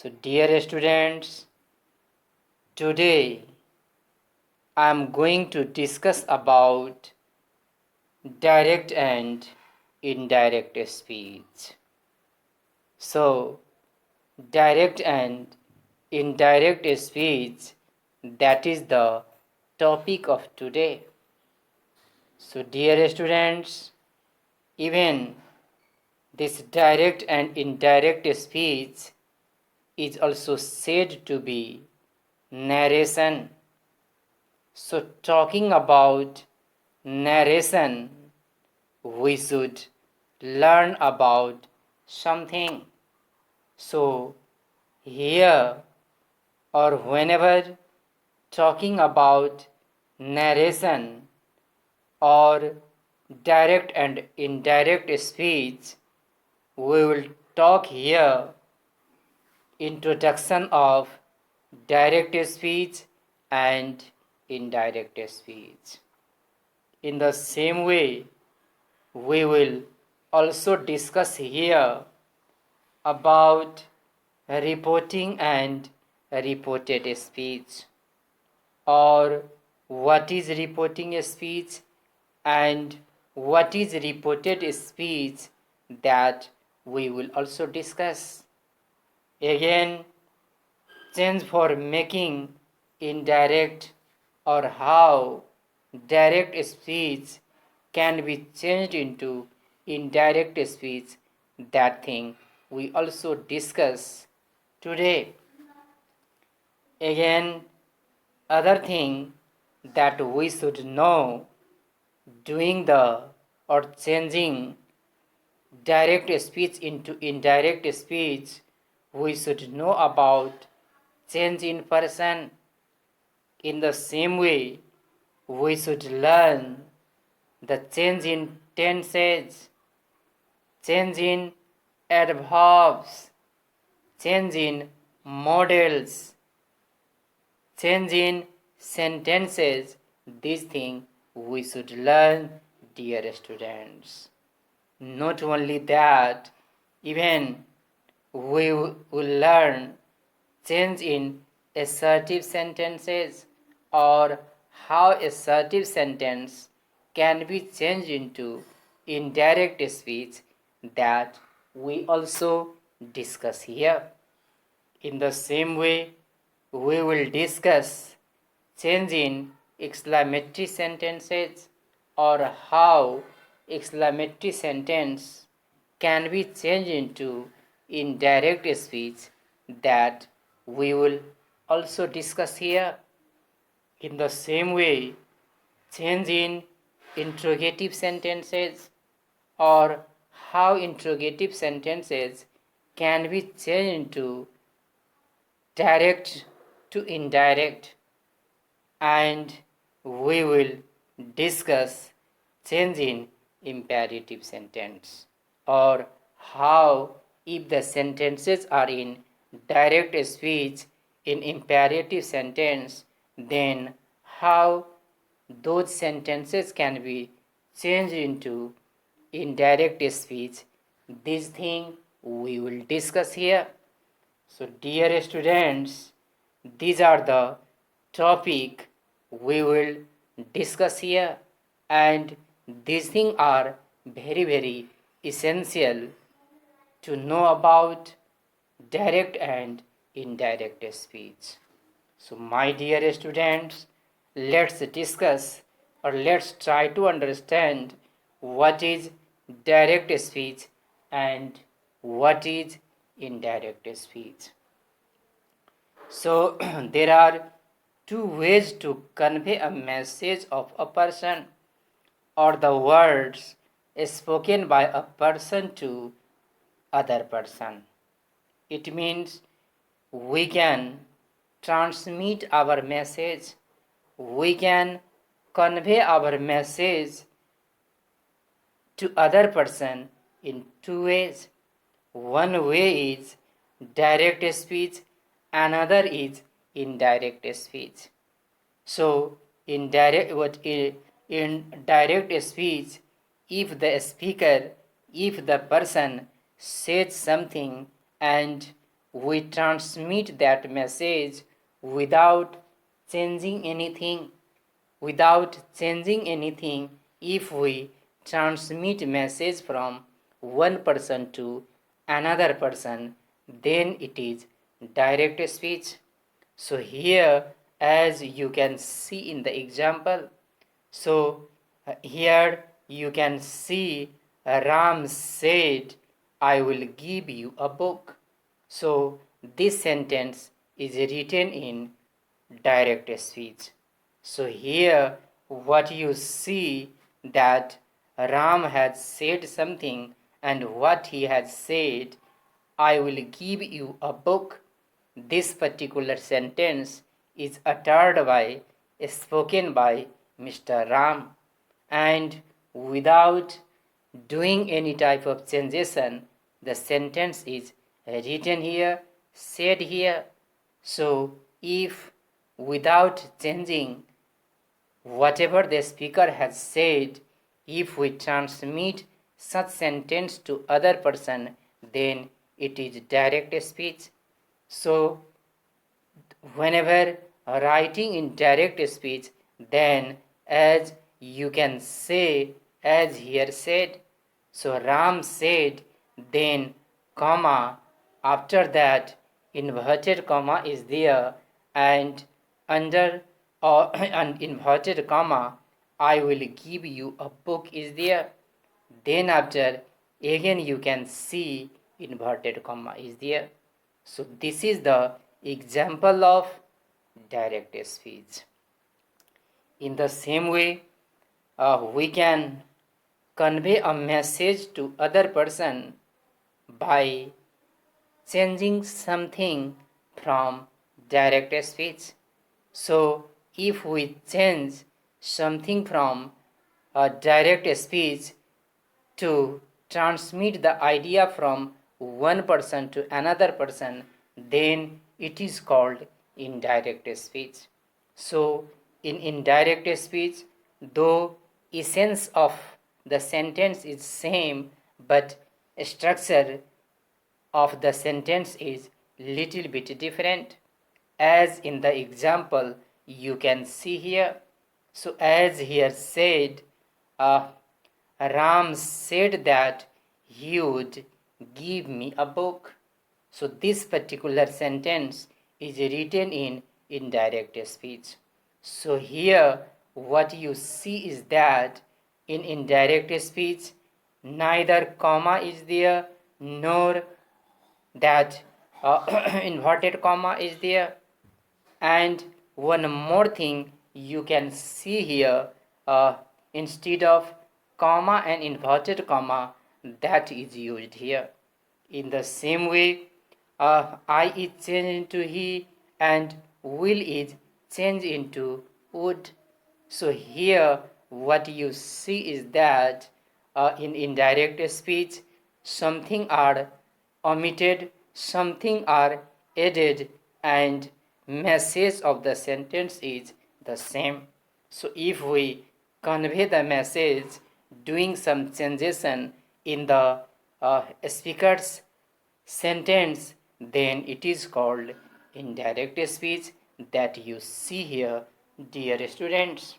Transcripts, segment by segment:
So, dear students, today I am going to discuss about direct and indirect speech. So, direct and indirect speech, that is the topic of today. So, dear students, even this direct and indirect speech is also said to be narration. So, talking about narration, we should learn about something. So, here or whenever talking about narration or direct and indirect speech, we will talk here introduction of direct speech and indirect speech. In the same way, we will also discuss here about reporting and reported speech, or what is reporting speech and what is reported speech, that we will also discuss. Again, change for making indirect, or how direct speech can be changed into indirect speech, that thing we also discuss today. Again, other thing that we should know, doing the or changing direct speech into indirect speech, we should know about change in person. In the same way, we should learn the change in tenses, change in adverbs, change in models, change in sentences. These things we should learn, dear students. Not only that, even we will learn change in assertive sentences, or how assertive sentence can be changed into indirect speech, that we also discuss here. In the same way, we will discuss change in exclamatory sentences, or how exclamatory sentence can be changed into indirect speech, that we will also discuss here. In the same way, change in interrogative sentences, or how interrogative sentences can be changed into direct to indirect, and we will discuss change in imperative sentence, or how, if the sentences are in direct speech in imperative sentence, then how those sentences can be changed into indirect speech. This thing we will discuss here. So, dear students, these are the topic we will discuss here, and these things are very essential to know about direct and indirect speech. So, my dear students, let's discuss, or let's try to understand what is direct speech and what is indirect speech. So, there are two ways to convey a message of a person, or the words spoken by a person to other person. It means we can transmit our message, we can convey our message to other person in two ways. One way is direct speech, another is indirect speech. So in direct speech, if the person says something and we transmit that message without changing anything. Without changing anything, if we transmit message from one person to another person, then it is direct speech. So here, as you can see in the example, so here you can see Ram said, I will give you a book. So this sentence is written in direct speech. So here what you see that Ram has said something, and what he has said, I will give you a book. This particular sentence is uttered by, spoken by Mr. Ram, and without doing any type of transition, the sentence is written here, said here. So if without changing whatever the speaker has said, if we transmit such sentence to other person, then it is direct speech. So whenever writing in direct speech, then as you can say, as here said, so Ram said, then comma, after that inverted comma is there, and under an inverted comma, I will give you a book is there. Then after, again you can see inverted comma is there. So this is the example of direct speech. In the same way, we can convey a message to other person by changing something from direct speech. So if we change something from a direct speech to transmit the idea from one person to another person, then it is called indirect speech. So in indirect speech, though essence of the sentence is same, but structure of the sentence is little bit different, as in the example you can see here. So as here said, Ram said that he would give me a book. So this particular sentence is written in indirect speech. So here what you see is that in indirect speech, neither comma is there nor that inverted comma is there. And one more thing you can see here, instead of comma and inverted comma, that is used here. In the same way, I is changed into he, and will is changed into would. So here what you see is that in indirect speech, something are omitted, something are added, and message of the sentence is the same. So if we convey the message doing some changes in the speaker's sentence, then it is called indirect speech that you see here, dear students.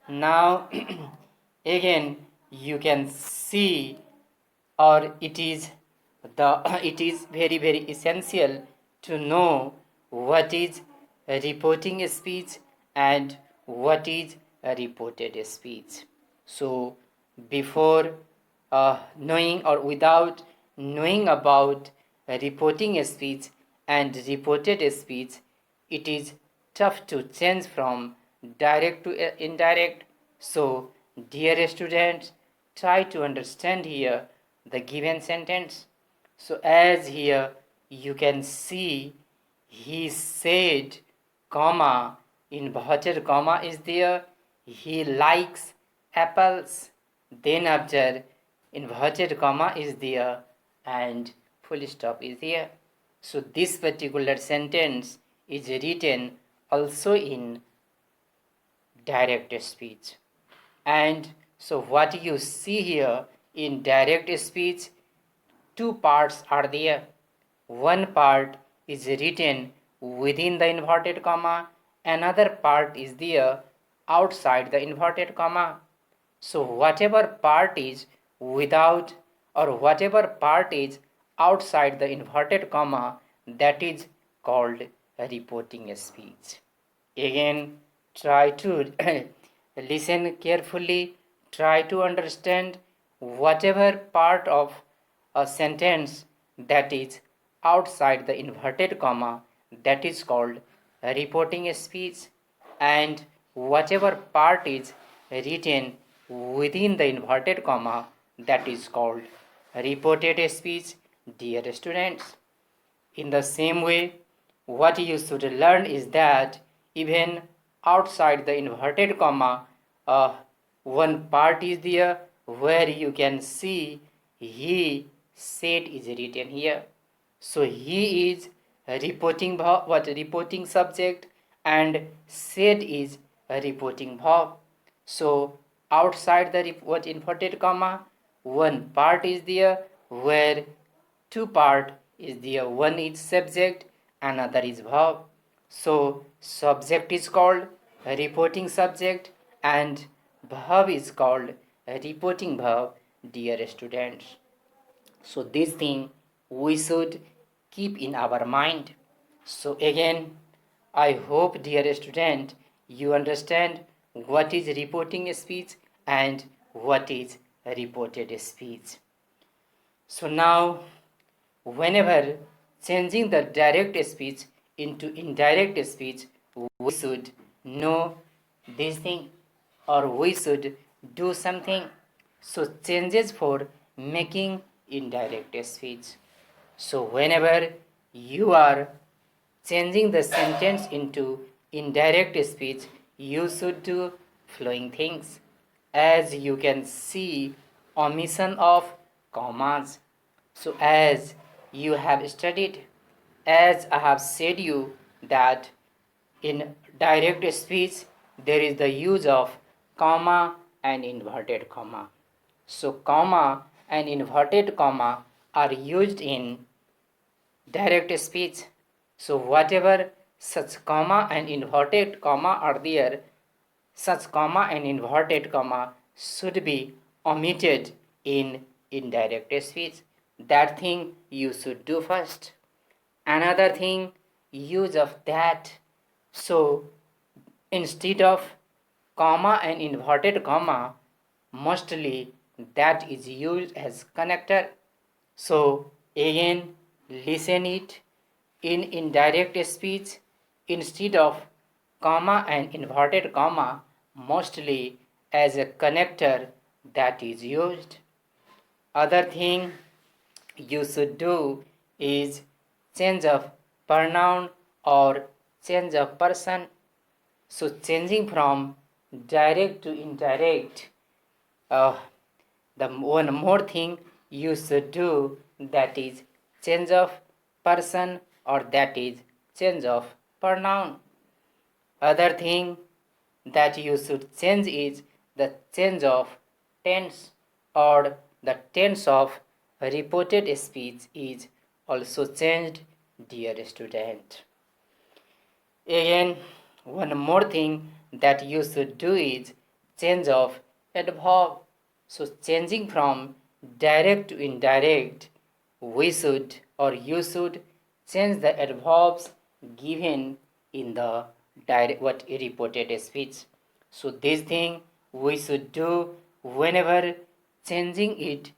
Now again you can see, or it is it is very essential to know what is a reporting speech and what is a reported speech. So before knowing, or without knowing about reporting speech and reported speech, it is tough to change from direct to indirect. So dear students, try to understand here the given sentence. So as here you can see, he said, comma, inverted comma is there, he likes apples. Then after inverted comma is there and full stop is here. So this particular sentence is written also in direct speech. And so what you see here in direct speech, two parts are there. one part is written within the inverted comma, another part is there outside the inverted comma. So whatever part is without or whatever part is outside the inverted comma, that is called a reporting speech. Again, try to listen carefully, try to understand whatever part of a sentence that is outside the inverted comma, that is called a reporting speech, and whatever part is written within the inverted comma, that is called reported speech. Dear students, in the same way, what you should learn is that even outside the inverted comma, one part is there where you can see he said is written here. So he is a reporting verb, what reporting subject, and said is a reporting verb. So outside the what inverted comma, one part is there where two part is there, one is subject, another is verb. So subject is called a reporting subject and verb is called a reporting verb, dear students. So this thing we should keep in our mind. So again, I hope, dear student, you understand what is reporting speech and what is reported speech. So now, whenever changing the direct speech into indirect speech, we should know this thing or we should do something. So changes for making indirect speech. So whenever you are changing the sentence into indirect speech, you should do following things. As you can see, omission of commas. So as you have studied, as I have said you that in direct speech there is the use of comma and inverted comma. So comma and inverted comma are used in direct speech. So whatever such comma and inverted comma are there, such comma and inverted comma should be omitted in indirect speech. That thing you should do first. Another thing, use of that. So instead of comma and inverted comma, mostly that is used as connector. So again, listen it in indirect speech instead of comma and inverted comma, mostly as a connector that is used. Other thing you should do is change of pronoun or change of person. So changing from direct to indirect, the one more thing you should do, that is change of person or that is change of pronoun. Other thing that you should change is the change of tense or the tense of reported speech is also changed, dear student. Again, one more thing that you should do is change of adverb. So changing from direct to indirect, we should or you should change the adverbs given in the direct what reported speech. So this thing we should do whenever changing it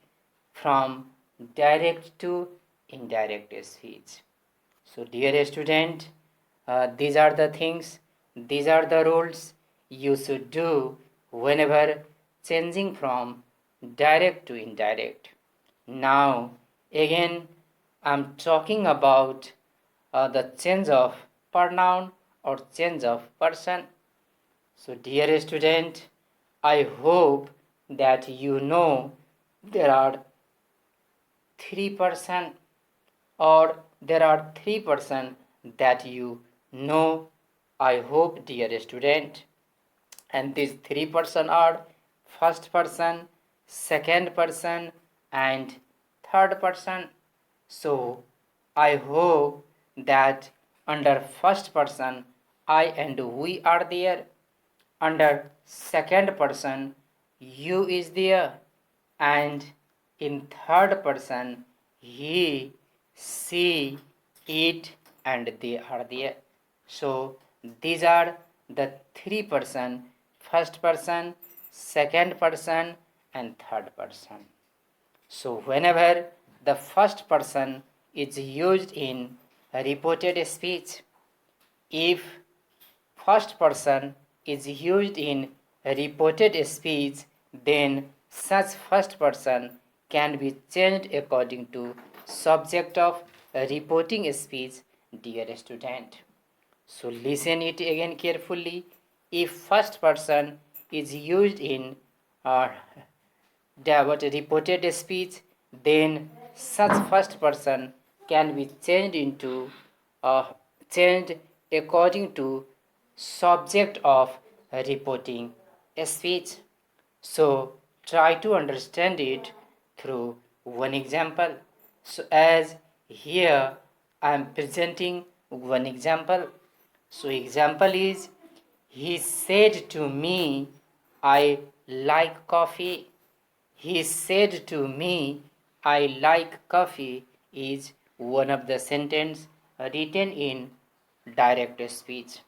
from direct to indirect speech. So dear student, these are the things, these are the rules you should do whenever changing from direct to indirect. Now again I'm talking about the change of pronoun or change of person. So dear student, I hope that you know there are 3% or there are 3% that you know. I hope, dear student, and these 3% are first person, second person, and third person. So I hope that under first person I and we are there, under second person you is there, and in third person he, she, it, and they are there. So these are the three person: first person, second person, and third person. So whenever the first person is used in a reported speech, if first person is used in a reported speech, then such first person can be changed according to subject of a reporting speech, dear student. So listen it again carefully. If first person is used in uh, reported speech, then such first person can be changed into changed according to subject of reporting speech. So try to understand it through one example. So as here I am presenting one example. So example is, he said to me, I like coffee. He said to me, I like coffee is one of the sentence written in direct speech.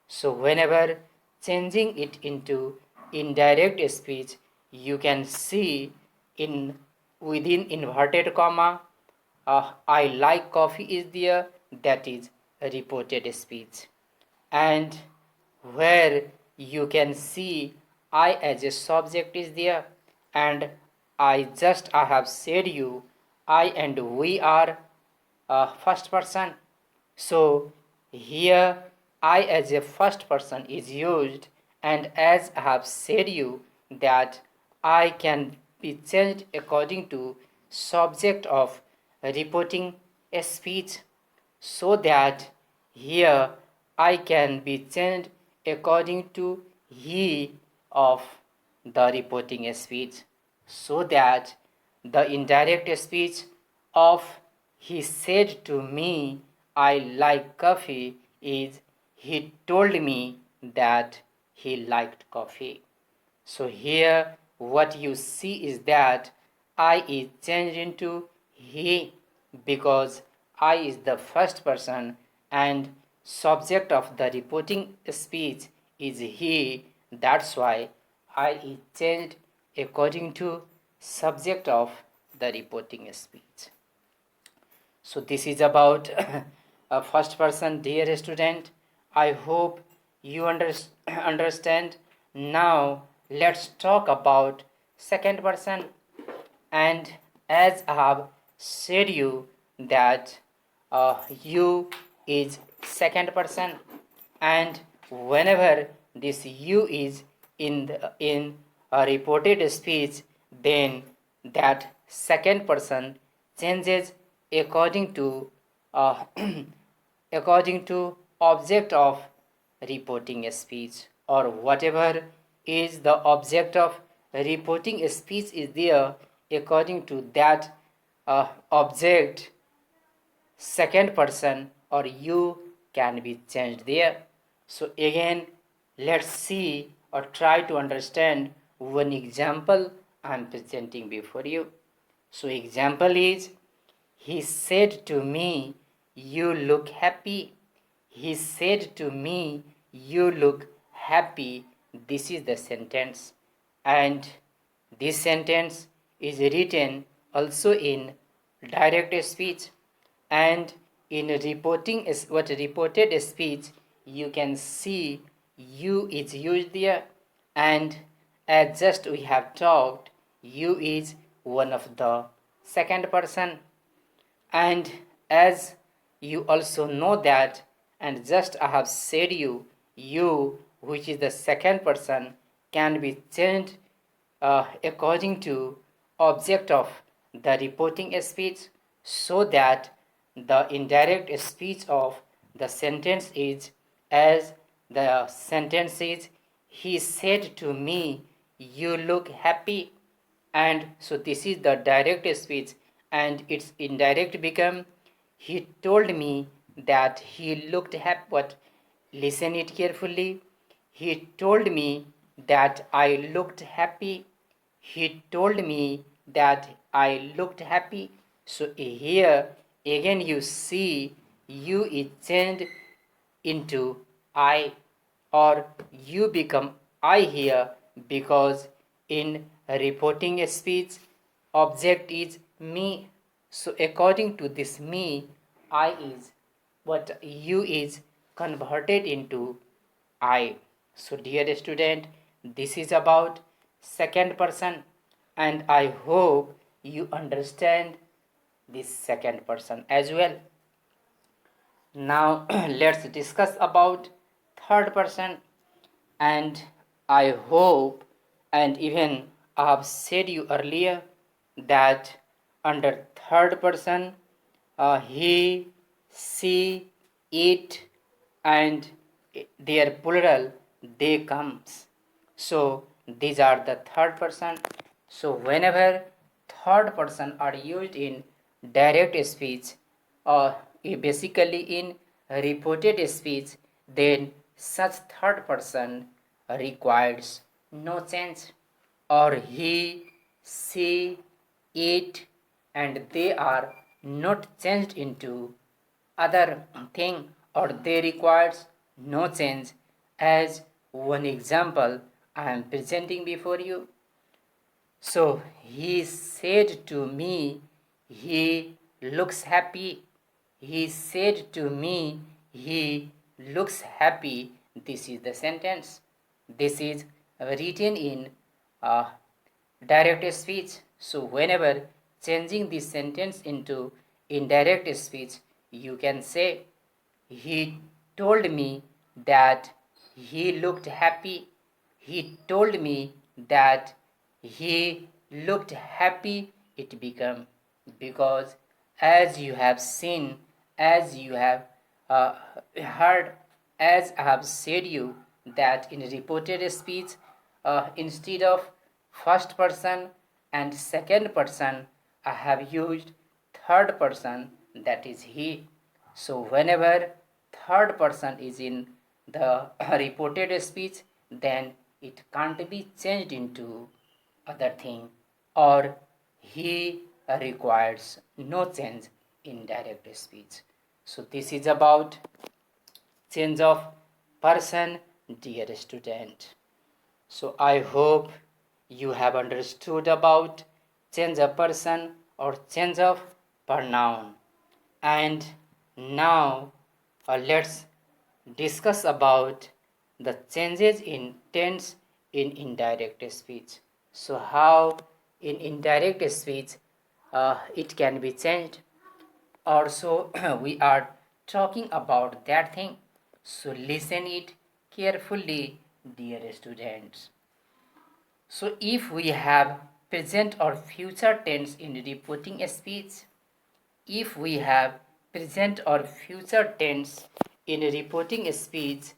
So whenever changing it into indirect speech, you can see in within inverted comma, I like coffee is there, that is a reported speech. And where you can see I as a subject is there, and I have said you I and we are first person. So here I as a first person is used, and as I have said you that I can be changed according to subject of reporting a speech, so that here I can be changed according to he of the reporting speech, so that the indirect speech of he said to me I like coffee is he told me that he liked coffee. So here what you see is that I is changed into he, because I is the first person and subject of the reporting speech is he. That's why I is changed according to subject of the reporting speech. So this is about a first person, dear student. I hope you understand. Now let's talk about second person. And as I have said you that you is second person, and whenever this you is in a reported speech, then that second person changes according to uh, according to object of reporting a speech, or whatever is the object of reporting a speech is there, according to that object second person or you can be changed there. So again, let's see or try to understand one example I am presenting before you. So example is, he said to me, you look happy. He said to me, you look happy. This is the sentence, and this sentence is written also in direct speech, and in reporting is what reported speech you can see you is used there, and as just we have talked, you is one of the second person. And as you also know that, and just I have said you which is the second person can be changed according to object of the reporting speech, so that the indirect speech of the sentence is as the sentence is, he said to me, you look happy. And so this is the direct speech, and its indirect become, He told me that he looked happy. But listen it carefully. He told me that I looked happy. He told me that I looked happy. So here again you see you is changed into I, or you become I here, because in reporting a speech object is me. So according to this me, I is what you is converted into I. So dear student, this is about second person, and I hope you understand this second person as well. Now let's discuss about third person, and I hope, and even I have said you earlier, that under third person he, she, it, and their plural they comes. So these are the third person. So whenever third person are used in direct speech, or basically in reported speech, then such third person requires no change. Or he, she, it, and they are not changed into other thing, or they requires no change. As one example I am presenting before you. So he said to me, he looks happy. He said to me, he looks happy. This is the sentence. This is written in uh, direct speech. So whenever changing this sentence into indirect speech, you can say, he told me that he looked happy. He told me that he looked happy. It became, because as you have seen, as you have uh, heard, as I have said you, that in reported speech, instead of first person and second person, I have used third person, that is he. So whenever third person is in the reported speech, then it can't be changed into other thing, or he requires no change in direct speech. So this is about change of person, dear student. So I hope you have understood about change of person or change of pronoun. And now let's discuss about the changes in tense in indirect speech. So how in indirect speech it can be changed. Also we are talking about that thing. So listen it carefully, dear students. So if we have present or future tense in reporting a speech, if we have present or future tense in reporting a speech,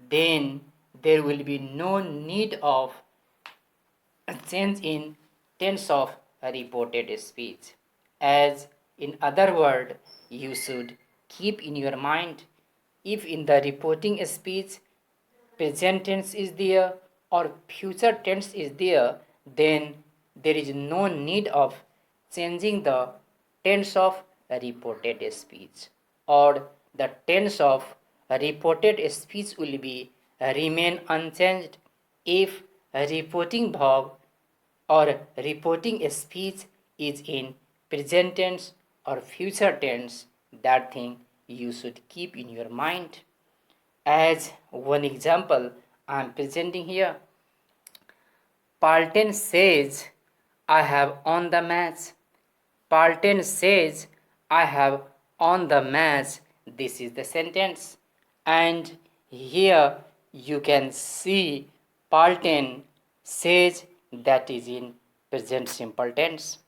then there will be no need of a change in tense of a reported speech. As in other word, you should keep in your mind, if in the reporting speech present tense is there or future tense is there, then there is no need of changing the tense of a reported speech, or the tense of a reported speech will be remain unchanged if a reporting verb or reporting a speech is in present tense or future tense. That thing you should keep in your mind. As one example I am presenting here, Palten says, I have won the match. Palten says, I have won the match. This is the sentence. And here you can see Palten says, that is in present simple tense.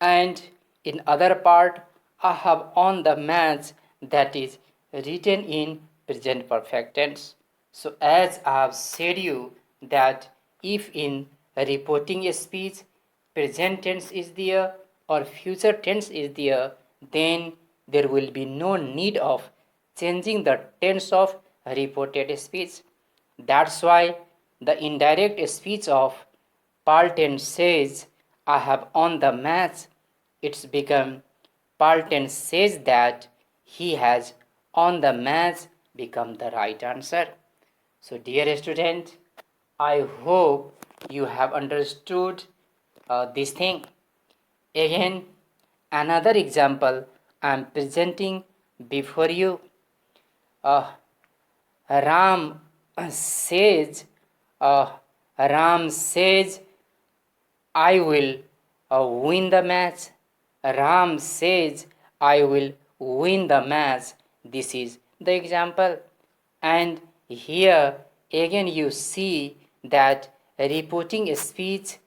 And in other part, I have won the match, that is written in present perfect tense. So as I have said you, that if in reporting a speech present tense is there or future tense is there, then there will be no need of changing the tense of reported speech. That's why the indirect speech of Palten says, I have won the match. It's become Palten says that he has won the match become the right answer. So dear student, I hope you have understood this thing. Again, another example I am presenting before you. Uh, Ram says, uh, Ram says, I will win the match. Ram says, I will win the match. This is the example. And here again you see that reporting speech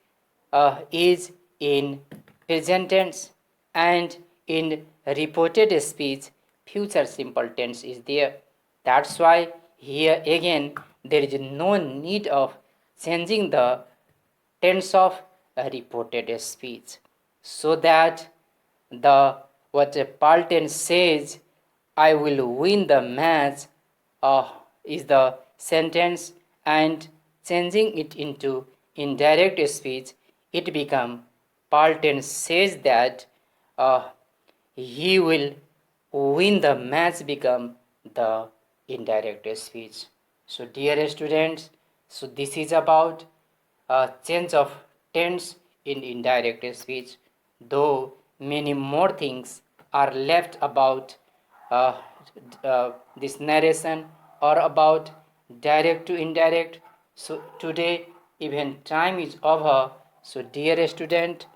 is in present tense, and in reported speech future simple tense is there. That's why here again there is no need of changing the tense of a reported speech, so that the what Palten says, I will win the match, is the sentence, and changing it into indirect speech, it become Palten says that uh, he will win the match become the indirect speech. So dear students, so this is about change of tense in indirect speech, though many more things are left about uh, this narration or about direct to indirect. So today even time is over. So dear student,